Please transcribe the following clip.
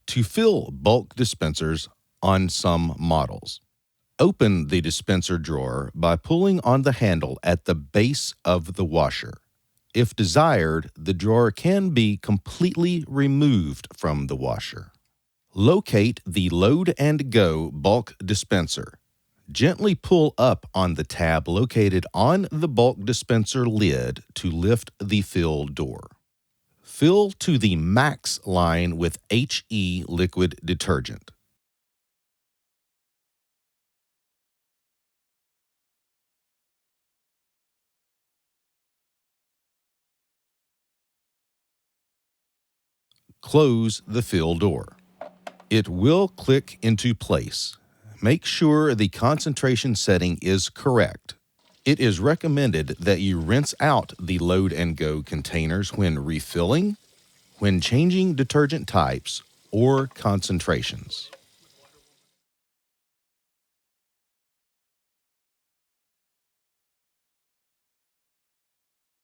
to fill bulk dispensers on some models. Open the dispenser drawer by pulling on the handle at the base of the washer. If desired, the drawer can be completely removed from the washer. Locate the Load and Go bulk dispenser. Gently pull up on the tab located on the bulk dispenser lid to lift the fill door. Fill to the max line with HE liquid detergent. Close the fill door. It will click into place. Make sure the concentration setting is correct. It is recommended that you rinse out the Load and Go containers when refilling, when changing detergent types or concentrations.